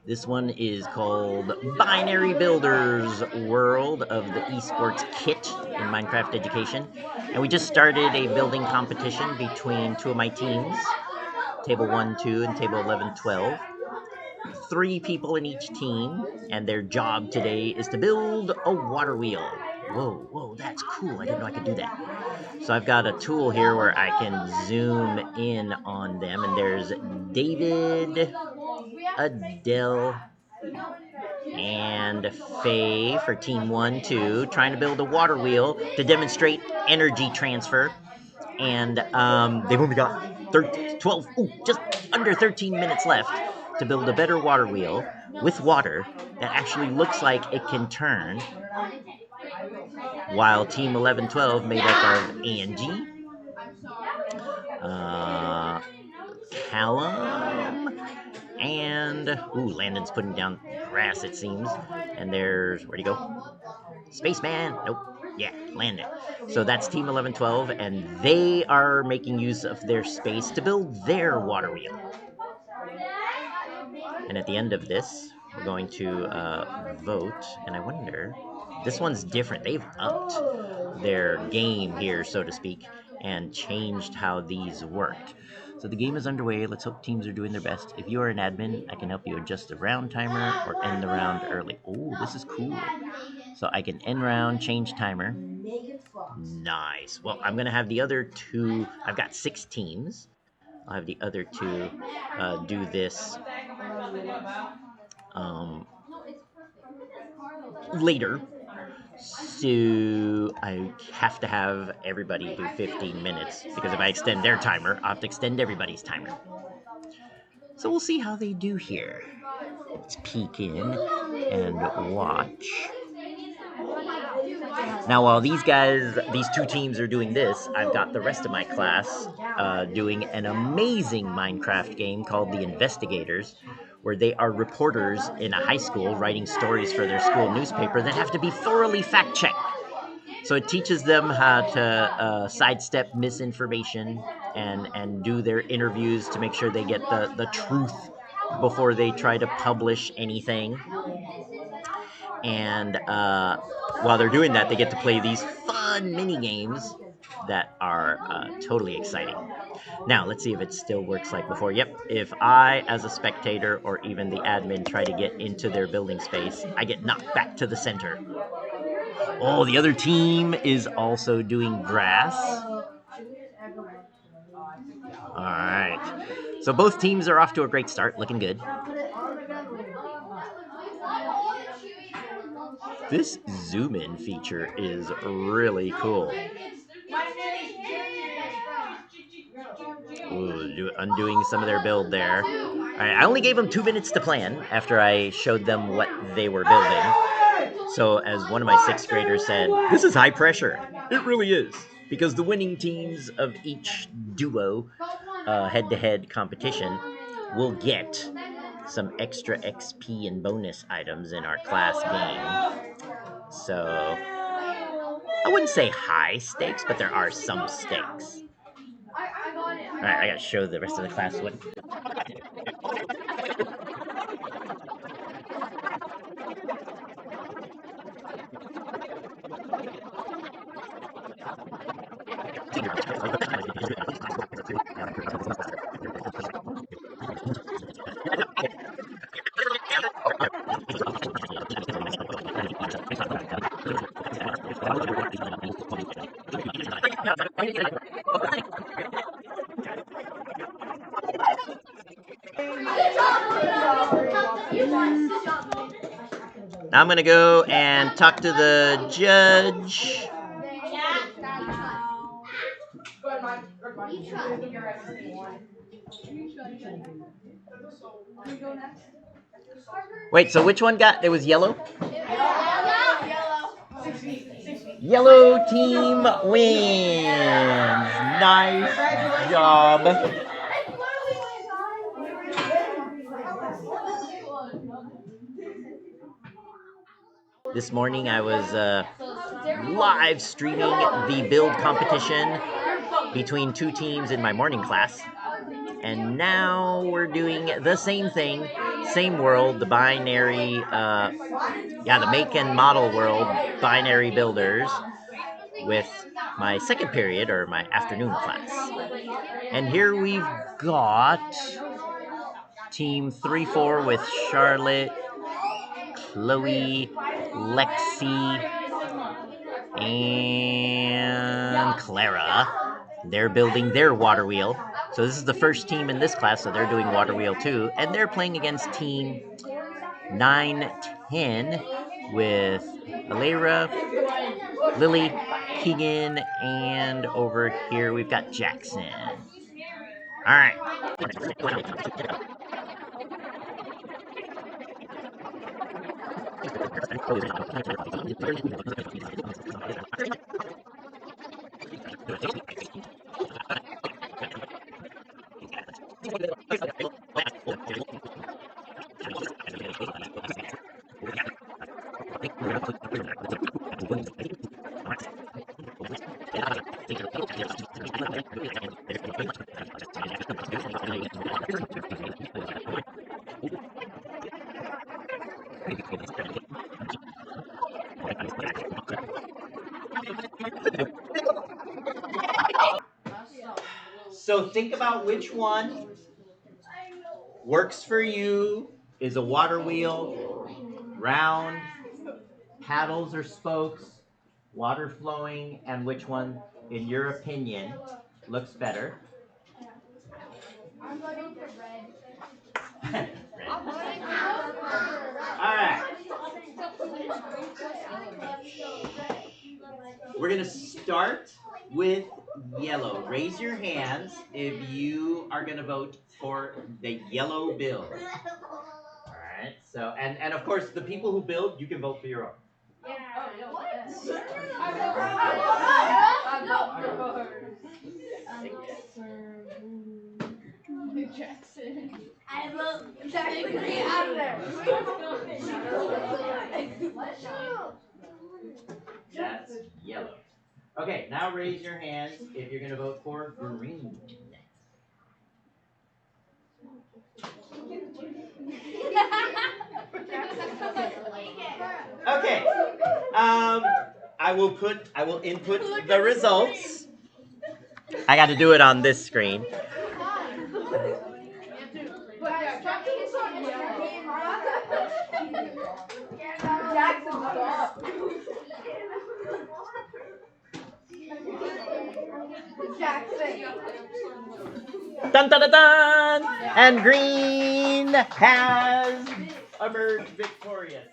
This one is called Binary Builders World of the Esports Kit in Minecraft Education. And we just started a building competition between two of my teams, Table 1, 2, and Table 11, 12. 3 people in each team, and their job today is to build a water wheel. Whoa, whoa, that's cool. I didn't know I could do that. So I've got a tool here where I can zoom in on them, and there's David, Adele, and Faye for Team 1, 2, trying to build a water wheel to demonstrate energy transfer. And they've only got 12, just under 13 minutes left to build a better water wheel with water that actually looks like it can turn, while Team 11-12, made up of Angie, Callum, and Landon's putting down grass, it seems. And there's, where'd he go? Spaceman. Nope. Yeah, Landon. So that's Team 11-12, and they are making use of their space to build their water wheel. And at the end of this, we're going to vote, and I wonder, this one's different. They've upped their game here, so to speak, and changed how these worked. So the game is underway. Let's hope teams are doing their best. If you are an admin, I can help you adjust the round timer or end the round early. Oh, this is cool. So I can end round, change timer. Nice. Well, I'm going to have the other two. I've got 6 teams. I'll have the other two do this later. So I have to have everybody do 15 minutes, because if I extend their timer, I'll have to extend everybody's timer. So we'll see how they do here. Let's peek in and watch. Now, while these 2 teams are doing this, I've got the rest of my class doing an amazing Minecraft game called The Investigators, where they are reporters in a high school writing stories for their school newspaper that have to be thoroughly fact-checked. So it teaches them how to sidestep misinformation and do their interviews to make sure they get the truth before they try to publish anything. And while they're doing that, they get to play these fun mini games that are totally exciting. Now, let's see if it still works like before. Yep, if I, as a spectator, or even the admin, try to get into their building space, I get knocked back to the center. Oh, the other team is also doing grass. All right. So both teams are off to a great start, looking good. This zoom in feature is really cool. Undoing some of their build there. All right, I only gave them 2 minutes to plan after I showed them what they were building. So as one of my 6th graders said, this is high pressure. It really is. Because the winning teams of each duo head-to-head competition will get some extra XP and bonus items in our class game. So I wouldn't say high stakes, but there are some stakes. Alright, I gotta show the rest of the class what. Now I'm gonna go and talk to the judge. Wait, so which one got? It was yellow? Yellow team wins. Nice job. This morning I was live streaming the build competition between 2 teams in my morning class. And now we're doing the same thing same world, the binary, the make and model world, binary builders, with my second period or my afternoon class. And here we've got team 3-4 with Charlotte, Chloe, Lexi, and Clara. They're building their water wheel. So this is the first team in this class, so they're doing water wheel too. And they're playing against team 9-10 with Alera, Lily, Keegan, and over here we've got Jackson. All right. So think about which one works for you. Is a water wheel round, paddles or spokes, water flowing, and which one, in your opinion, looks better? I'm voting for red. All right. We're going to start with yellow. Raise your hands if you are going to vote for the yellow build. All right. So, and of course, the people who build, you can vote for your own. Yeah. Jackson. I vote Jackson out of there. That's yellow. Okay, now raise your hands if you're going to vote for green. Okay. I will input the results. I got to do it on this screen. Jackson. Dun dun dun dun! And green has emerged victorious.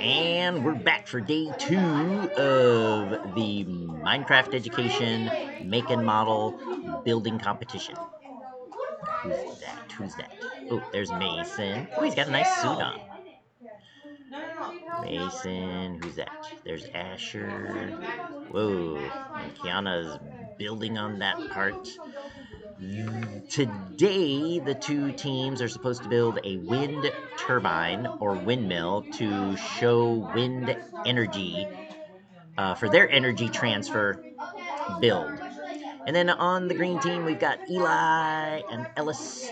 And we're back for day 2 of the Minecraft Education Make and Model Building Competition. Who's that? Oh, there's Mason. Oh, he's got a nice suit on. Mason, who's that? There's Asher. Whoa, and Kiana's building on that part. Today, the two teams are supposed to build a wind turbine or windmill to show wind energy for their energy transfer build. And then on the green team, we've got Eli and Ellis.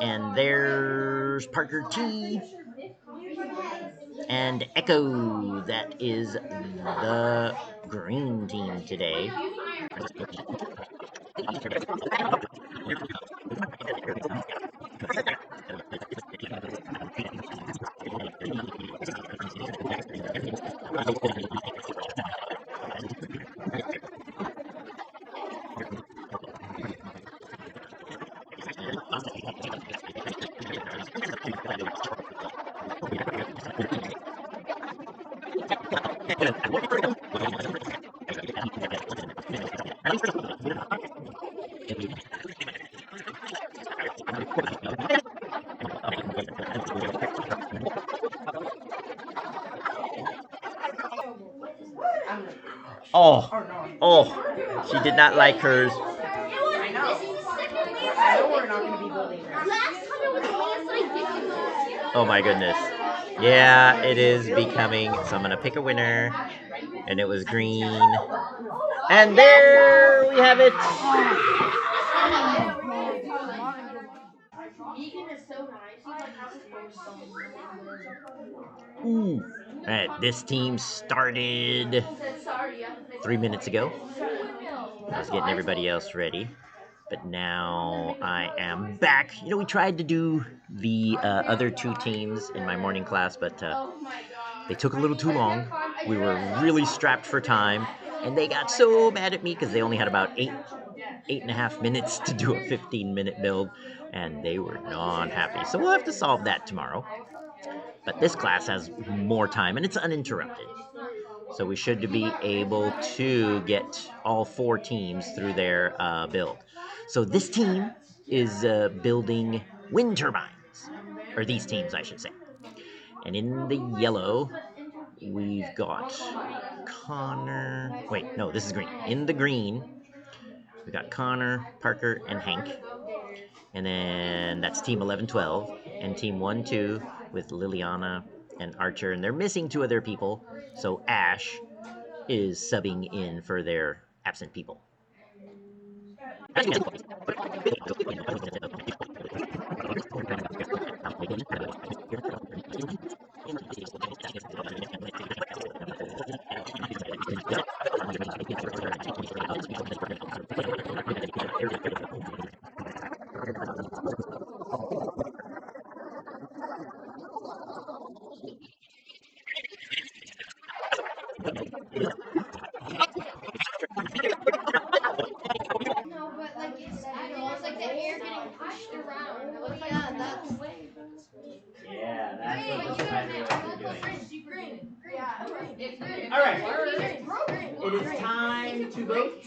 And there's Parker T. And Echo. That is the green team today. Oh, she did not like hers. I know we're not going to be building her. Oh my goodness. Yeah, it is becoming. So I'm going to pick a winner. And it was green. And there we have it. Ooh. All right, this team started 3 minutes ago. I was getting everybody else ready. But now I am back. You know, we tried to do the other two teams in my morning class, but they took a little too long. We were really strapped for time, and they got so mad at me because they only had about 8.5 minutes to do a 15-minute build, and they were not happy. So we'll have to solve that tomorrow. But this class has more time, and it's uninterrupted. So we should be able to get all four teams through their build. So this team is building wind turbines, or these teams, I should say. And in the yellow, we've got Connor. Wait, no, this is green. In the green, we got Connor, Parker, and Hank. And then that's team 11-12. And team 1-2 with Liliana and Archer. And they're missing two other people. So Ash is subbing in for their absent people. Yeah, that's what the spider webs are doing. All right, it is time to vote.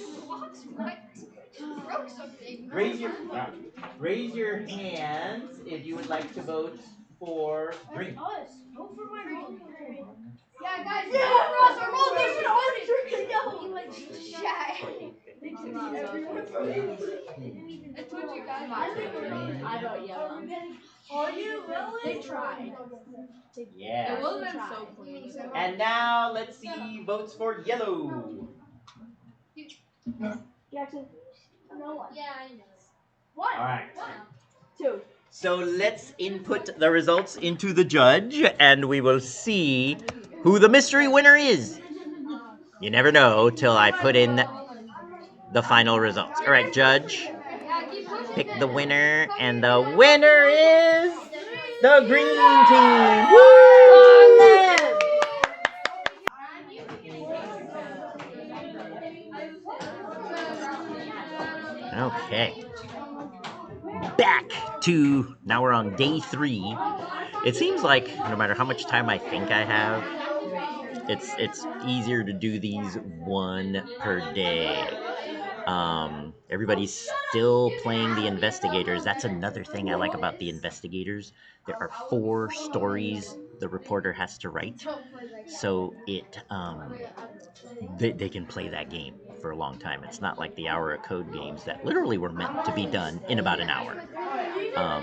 Raise your raise your hands if you would like to vote for green. Yeah, guys, yeah, Ross, our all there's an archer. I told you guys. I vote yellow. Are you really? They tried. Yeah. It would have been so clean. And now let's see votes for yellow. Jackson. No one. Yeah, I know. One. All right. Two. So let's input the results into the judge, and we will see who the mystery winner is. You never know till I put in the final results. All right, judge, pick the winner, and the winner is the green team. Woo! Okay. Back to now we're on day 3. It seems like no matter how much time I think I have, it's easier to do these one per day. Everybody's still playing the investigators. That's another thing I like about the investigators. There are 4 stories the reporter has to write, so they can play that game for a long time. It's not like the hour of code games that literally were meant to be done in about an hour.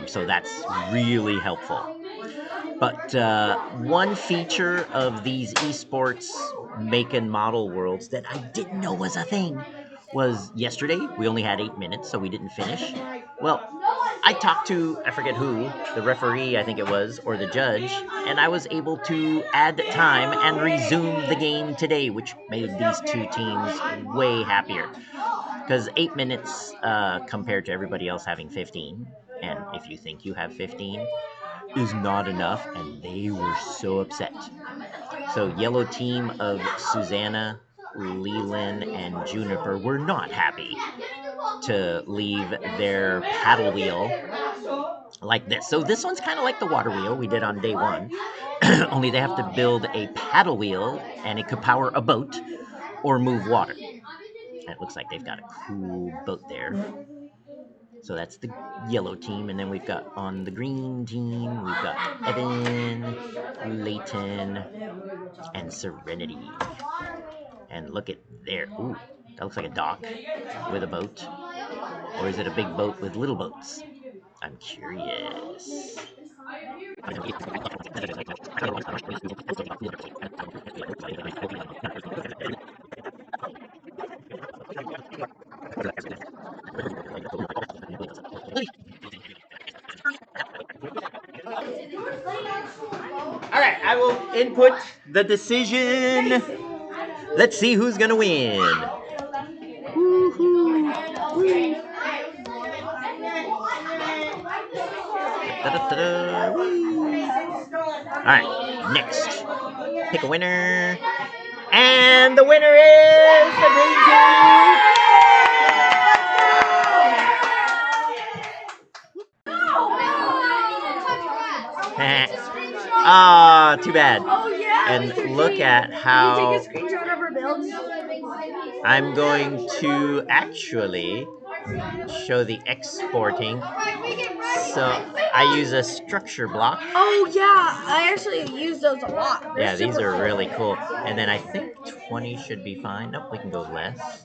So that's really helpful. But one feature of these esports make and model worlds that I didn't know was a thing was yesterday we only had 8 minutes, so we didn't finish. Well, I talked to, I forget who, the referee, I think it was, or the judge, and I was able to add time and resume the game today, which made these two teams way happier. Because 8 minutes compared to everybody else having 15, and if you think you have 15, is not enough, and they were so upset. So, yellow team of Susanna, Leland, and Juniper were not happy to leave their paddle wheel like this. So this one's kind of like the water wheel we did on day 1, only they have to build a paddle wheel, and it could power a boat or move water. And it looks like they've got a cool boat there. So that's the yellow team, and then we've got on the green team, we've got Evan, Layton, and Serenity. And look at there. Ooh, that looks like a dock with a boat. Or is it a big boat with little boats? I'm curious. All right, I will input the decision. Let's see who's gonna win. Woo-hoo. Woo. Da-da-da-da. Woo. All right, next. Pick a winner. And the winner is the green team. Ah, too bad. Oh yeah. And look at how Can you take a screenshot of our builds? I'm going to actually show the exporting. So I use a structure block. Oh yeah, I actually use those a lot. Yeah, these are really cool. And then I think 20 should be fine. Nope, we can go less.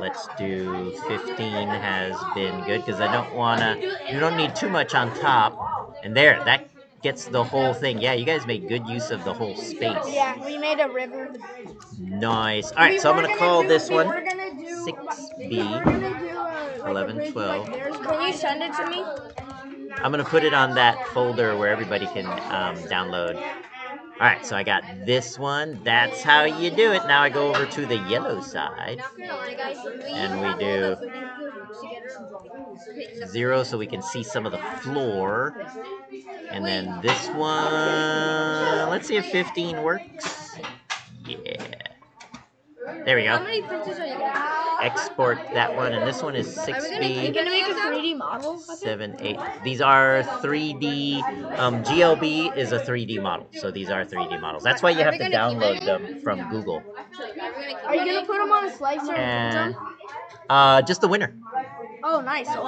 Let's do 15 has been good because I don't want to, you don't need too much on top. And there, that gets the whole thing. Yeah, you guys made good use of the whole space. Yeah, we made a river. Nice. All right, so I'm going to call this one 6B, 11, 12. Can you send it to me? I'm going to put it on that folder where everybody can download. All right, so I got this one. That's how you do it. Now I go over to the yellow side, and we do 0 so we can see some of the floor. And then this one, let's see if 15 works. Yeah. There we How go. many pictures are you gonna Export that one, and this one is Are you 6B. gonna make a 3D model? 7, 8. These are 3D. GLB is a 3D model, so these are 3D models. That's why you have to download them from Google. Are you gonna put them on a slicer and And freeze them? just the winner. Oh, nice. So